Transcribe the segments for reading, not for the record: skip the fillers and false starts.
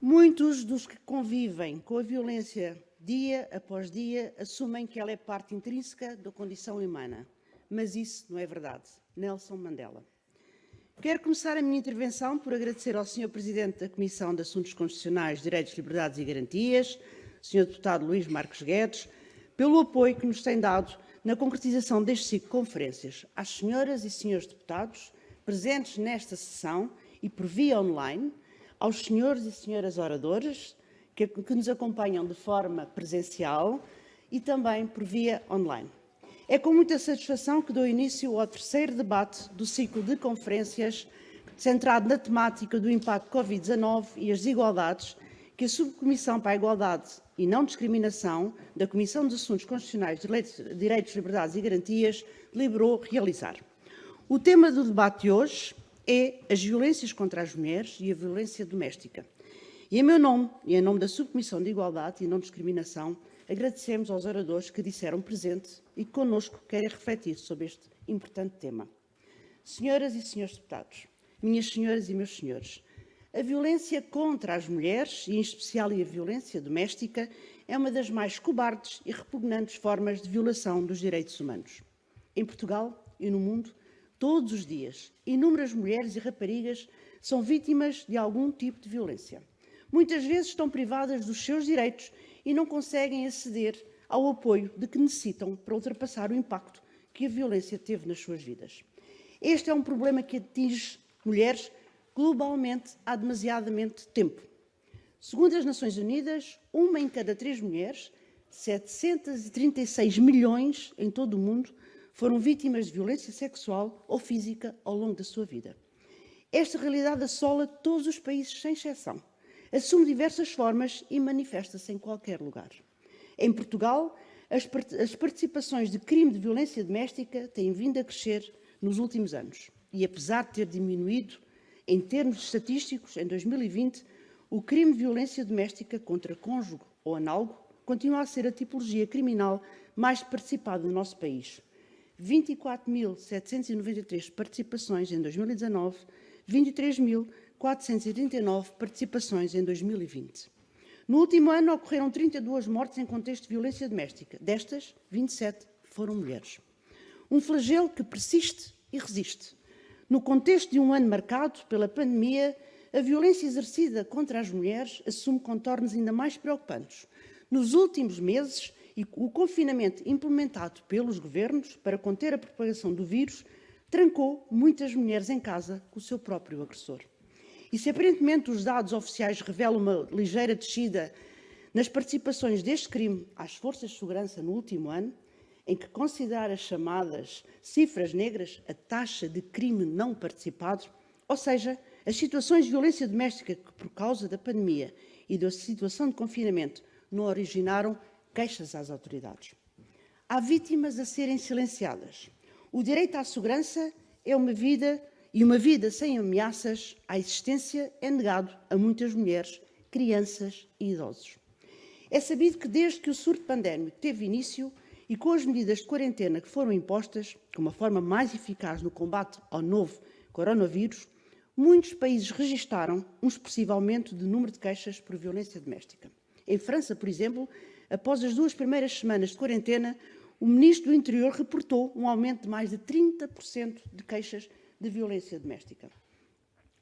Muitos dos que convivem com a violência dia após dia assumem que ela é parte intrínseca da condição humana, mas isso não é verdade. Nelson Mandela. Quero começar a minha intervenção por agradecer ao Sr. Presidente da Comissão de Assuntos Constitucionais, Direitos, Liberdades e Garantias, Sr. Deputado Luís Marques Guedes, pelo apoio que nos tem dado na concretização deste ciclo de conferências, às senhoras e senhores deputados presentes nesta sessão e por via online, aos senhores e senhoras oradores que nos acompanham de forma presencial e também por via online. É com muita satisfação que dou início ao terceiro debate do ciclo de conferências centrado na temática do impacto Covid-19 e as desigualdades que a Subcomissão para a Igualdade e Não Discriminação da Comissão dos Assuntos Constitucionais, Direitos, Liberdades e Garantias deliberou realizar. O tema do debate de hoje é as violências contra as mulheres e a violência doméstica. E em meu nome e em nome da Subcomissão de Igualdade e Não Discriminação, agradecemos aos oradores que disseram presente e que connosco querem refletir sobre este importante tema. Senhoras e senhores deputados, minhas senhoras e meus senhores, a violência contra as mulheres, e em especial a violência doméstica, é uma das mais cobardes e repugnantes formas de violação dos direitos humanos. Em Portugal e no mundo, todos os dias, inúmeras mulheres e raparigas são vítimas de algum tipo de violência. Muitas vezes estão privadas dos seus direitos e não conseguem aceder ao apoio de que necessitam para ultrapassar o impacto que a violência teve nas suas vidas. Este é um problema que atinge mulheres globalmente há demasiadamente tempo. Segundo as Nações Unidas, 1 em cada 3 mulheres, 736 milhões em todo o mundo, foram vítimas de violência sexual ou física ao longo da sua vida. Esta realidade assola todos os países, sem exceção. Assume diversas formas e manifesta-se em qualquer lugar. Em Portugal, as participações de crime de violência doméstica têm vindo a crescer nos últimos anos. E apesar de ter diminuído em termos estatísticos, em 2020, o crime de violência doméstica contra cônjuge ou análogo continua a ser a tipologia criminal mais participada no nosso país. 24.793 participações em 2019, 23.439 participações em 2020. No último ano, ocorreram 32 mortes em contexto de violência doméstica. Destas, 27 foram mulheres. Um flagelo que persiste e resiste. No contexto de um ano marcado pela pandemia, a violência exercida contra as mulheres assume contornos ainda mais preocupantes. Nos últimos meses, o confinamento implementado pelos governos para conter a propagação do vírus trancou muitas mulheres em casa com o seu próprio agressor. E se aparentemente os dados oficiais revelam uma ligeira descida nas participações deste crime às forças de segurança no último ano, em que considerar as chamadas cifras negras a taxa de crime não participado, ou seja, as situações de violência doméstica que, por causa da pandemia e da situação de confinamento, não originaram queixas às autoridades. Há vítimas a serem silenciadas. O direito à segurança é uma vida, e uma vida sem ameaças à existência é negado a muitas mulheres, crianças e idosos. É sabido que desde que o surto pandémico teve início, e com as medidas de quarentena que foram impostas, como a forma mais eficaz no combate ao novo coronavírus, muitos países registaram um expressivo aumento do número de queixas por violência doméstica. Em França, por exemplo, após as 2 primeiras semanas de quarentena, o Ministro do Interior reportou um aumento de mais de 30% de queixas de violência doméstica.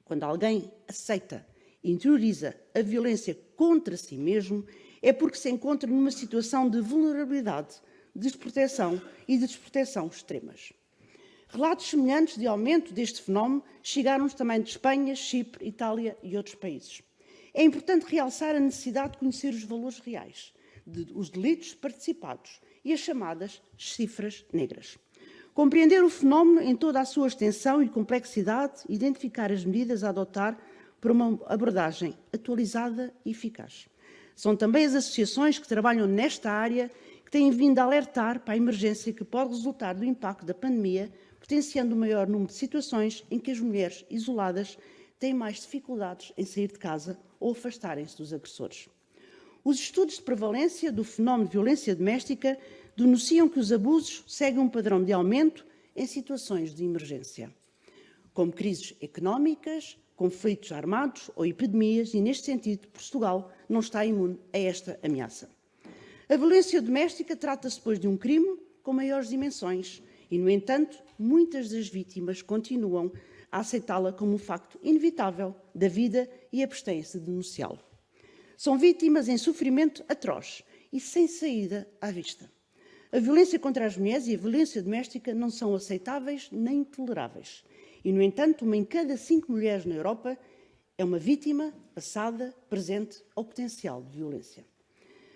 Quando alguém aceita e interioriza a violência contra si mesmo, é porque se encontra numa situação de vulnerabilidade, desproteção e de desproteção extremas. Relatos semelhantes de aumento deste fenómeno chegaram-nos também de Espanha, Chipre, Itália e outros países. É importante realçar a necessidade de conhecer os valores reais, os delitos participados e as chamadas cifras negras. Compreender o fenómeno em toda a sua extensão e complexidade, identificar as medidas a adotar para uma abordagem atualizada e eficaz. São também as associações que trabalham nesta área que têm vindo a alertar para a emergência que pode resultar do impacto da pandemia, potenciando o maior número de situações em que as mulheres isoladas têm mais dificuldades em sair de casa ou afastarem-se dos agressores. Os estudos de prevalência do fenómeno de violência doméstica denunciam que os abusos seguem um padrão de aumento em situações de emergência, como crises económicas, conflitos armados ou epidemias, e, neste sentido, Portugal não está imune a esta ameaça. A violência doméstica trata-se, pois, de um crime com maiores dimensões e, no entanto, muitas das vítimas continuam a aceitá-la como um facto inevitável da vida e abstêm-se de denunciá-lo. São vítimas em sofrimento atroz e sem saída à vista. A violência contra as mulheres e a violência doméstica não são aceitáveis nem toleráveis. E, no entanto, 1 em cada 5 mulheres na Europa é uma vítima passada, presente ou potencial de violência.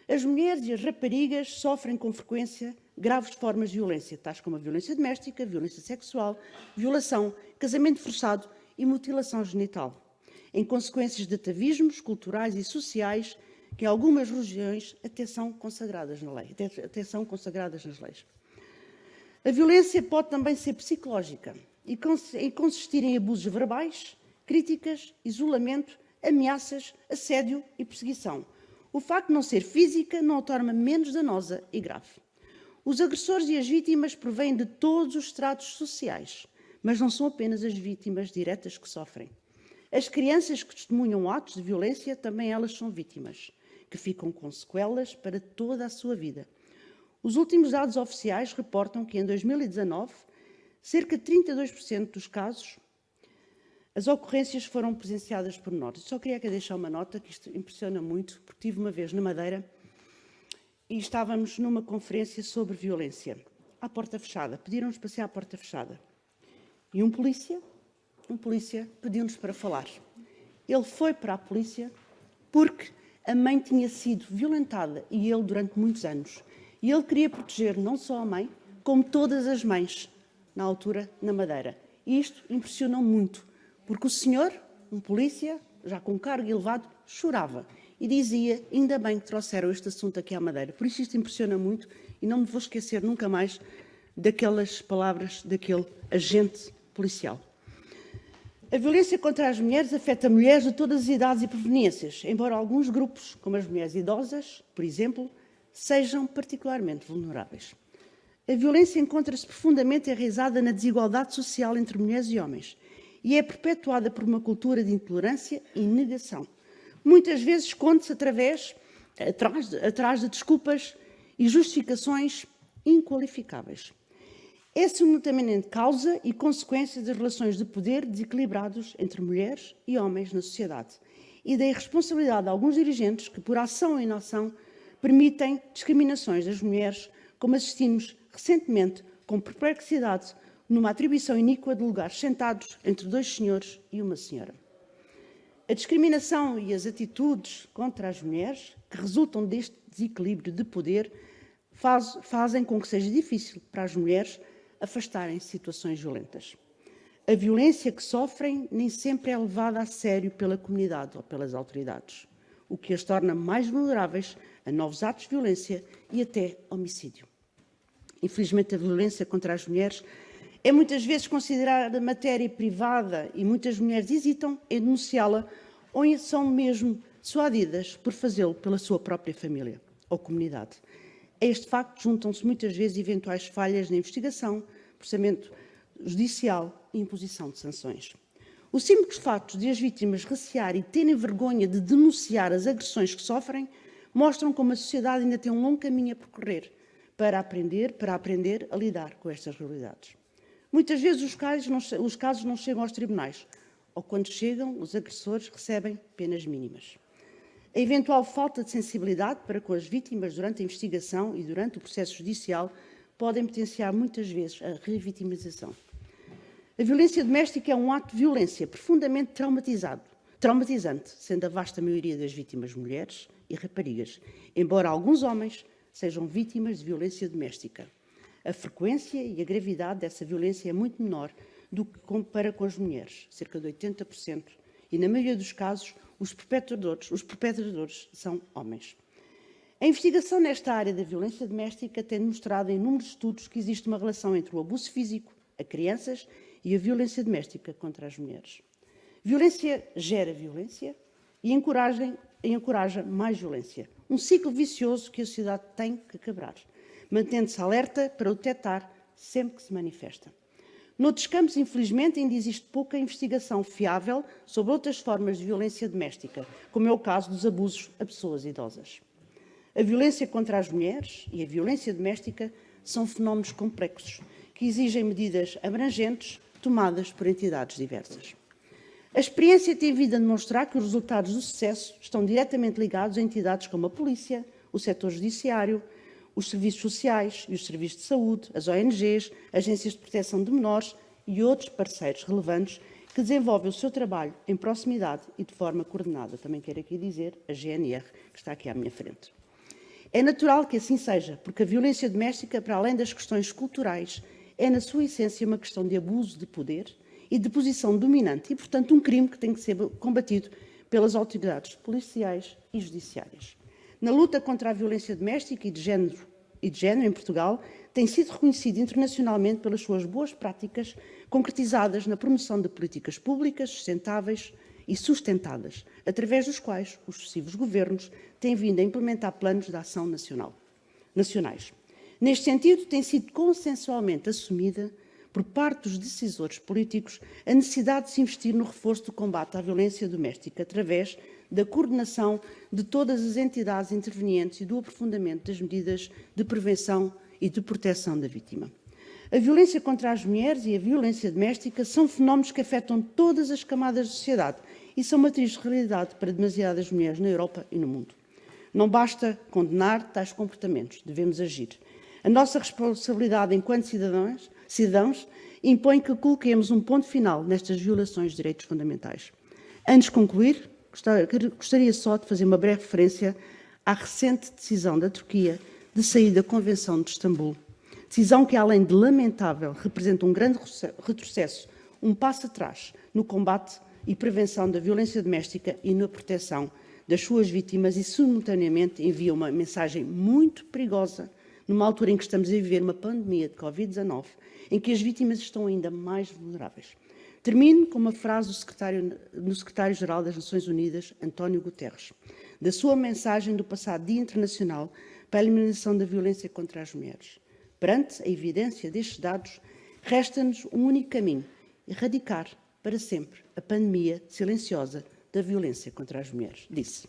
As mulheres e as raparigas sofrem com frequência graves formas de violência, tais como a violência doméstica, violência sexual, violação, casamento forçado e mutilação genital, em consequências de atavismos culturais e sociais que em algumas regiões até são consagradas na lei, até são consagradas nas leis. A violência pode também ser psicológica e consistir em abusos verbais, críticas, isolamento, ameaças, assédio e perseguição. O facto de não ser física não a torna menos danosa e grave. Os agressores e as vítimas provêm de todos os estratos sociais, mas não são apenas as vítimas diretas que sofrem. As crianças que testemunham atos de violência, também elas são vítimas, que ficam com sequelas para toda a sua vida. Os últimos dados oficiais reportam que, em 2019, cerca de 32% dos casos, as ocorrências foram presenciadas por menores. Só queria aqui deixar uma nota, que isto impressiona muito, porque estive uma vez na Madeira e estávamos numa conferência sobre violência, à porta fechada. Pediram-nos para ser à porta fechada. E um polícia pediu-nos para falar. Ele foi para a polícia porque a mãe tinha sido violentada, e ele durante muitos anos. E ele queria proteger não só a mãe, como todas as mães, na altura, na Madeira. E isto impressionou muito, porque o senhor, um polícia, já com cargo elevado, chorava e dizia: ainda bem que trouxeram este assunto aqui à Madeira. Por isso isto impressiona muito e não me vou esquecer nunca mais daquelas palavras daquele agente policial. A violência contra as mulheres afeta mulheres de todas as idades e proveniências, embora alguns grupos, como as mulheres idosas, por exemplo, sejam particularmente vulneráveis. A violência encontra-se profundamente enraizada na desigualdade social entre mulheres e homens e é perpetuada por uma cultura de intolerância e negação. Muitas vezes esconde-se atrás de desculpas e justificações inqualificáveis. É simultaneamente causa e consequência das relações de poder desequilibrados entre mulheres e homens na sociedade e da irresponsabilidade de alguns dirigentes que, por ação ou inação, permitem discriminações das mulheres, como assistimos recentemente com perplexidade numa atribuição iníqua de lugares sentados entre 2 senhores e uma senhora. A discriminação e as atitudes contra as mulheres, que resultam deste desequilíbrio de poder, fazem com que seja difícil para as mulheres afastarem-se de situações violentas. A violência que sofrem nem sempre é levada a sério pela comunidade ou pelas autoridades, o que as torna mais vulneráveis a novos atos de violência e até homicídio. Infelizmente, a violência contra as mulheres é muitas vezes considerada matéria privada e muitas mulheres hesitam em denunciá-la ou são mesmo dissuadidas por fazê-lo pela sua própria família ou comunidade. A este facto juntam-se muitas vezes eventuais falhas na investigação, processamento judicial e imposição de sanções. O simples facto de as vítimas recearem e terem vergonha de denunciar as agressões que sofrem mostram como a sociedade ainda tem um longo caminho a percorrer para aprender a lidar com estas realidades. Muitas vezes os casos não chegam aos tribunais, ou quando chegam, os agressores recebem penas mínimas. A eventual falta de sensibilidade para com as vítimas durante a investigação e durante o processo judicial podem potenciar muitas vezes a revitimização. A violência doméstica é um ato de violência profundamente traumatizante, sendo a vasta maioria das vítimas mulheres e raparigas, embora alguns homens sejam vítimas de violência doméstica. A frequência e a gravidade dessa violência é muito menor do que para com as mulheres, cerca de 80%, e na maioria dos casos os perpetradores são homens. A investigação nesta área da violência doméstica tem demonstrado em inúmeros estudos que existe uma relação entre o abuso físico a crianças e a violência doméstica contra as mulheres. Violência gera violência e encoraja mais violência. Um ciclo vicioso que a sociedade tem que quebrar, mantendo-se alerta para o detectar sempre que se manifesta. Noutros campos, infelizmente, ainda existe pouca investigação fiável sobre outras formas de violência doméstica, como é o caso dos abusos a pessoas idosas. A violência contra as mulheres e a violência doméstica são fenómenos complexos que exigem medidas abrangentes tomadas por entidades diversas. A experiência tem vindo a demonstrar que os resultados do sucesso estão diretamente ligados a entidades como a polícia, o setor judiciário, os serviços sociais e os serviços de saúde, as ONGs, agências de proteção de menores e outros parceiros relevantes que desenvolvem o seu trabalho em proximidade e de forma coordenada. Também quero aqui dizer a GNR, que está aqui à minha frente. É natural que assim seja, porque a violência doméstica, para além das questões culturais, é na sua essência uma questão de abuso de poder e de posição dominante e, portanto, um crime que tem que ser combatido pelas autoridades policiais e judiciárias. Na luta contra a violência doméstica e de género em Portugal, tem sido reconhecido internacionalmente pelas suas boas práticas, concretizadas na promoção de políticas públicas sustentáveis e sustentadas, através dos quais os sucessivos governos têm vindo a implementar planos de ação nacionais. Neste sentido, tem sido consensualmente assumida, por parte dos decisores políticos, a necessidade de se investir no reforço do combate à violência doméstica através da coordenação de todas as entidades intervenientes e do aprofundamento das medidas de prevenção e de proteção da vítima. A violência contra as mulheres e a violência doméstica são fenómenos que afetam todas as camadas da sociedade e são uma triste realidade para demasiadas mulheres na Europa e no mundo. Não basta condenar tais comportamentos, devemos agir. A nossa responsabilidade enquanto cidadãos impõe que coloquemos um ponto final nestas violações de direitos fundamentais. Antes de concluir, gostaria só de fazer uma breve referência à recente decisão da Turquia de sair da Convenção de Istambul. Decisão que, além de lamentável, representa um grande retrocesso, um passo atrás no combate e prevenção da violência doméstica e na proteção das suas vítimas e, simultaneamente, envia uma mensagem muito perigosa numa altura em que estamos a viver uma pandemia de Covid-19, em que as vítimas estão ainda mais vulneráveis. Termino com uma frase do secretário-geral das Nações Unidas, António Guterres, da sua mensagem do passado Dia Internacional para a Eliminação da Violência contra as Mulheres. Perante a evidência destes dados, resta-nos um único caminho: erradicar para sempre a pandemia silenciosa da violência contra as mulheres, disse.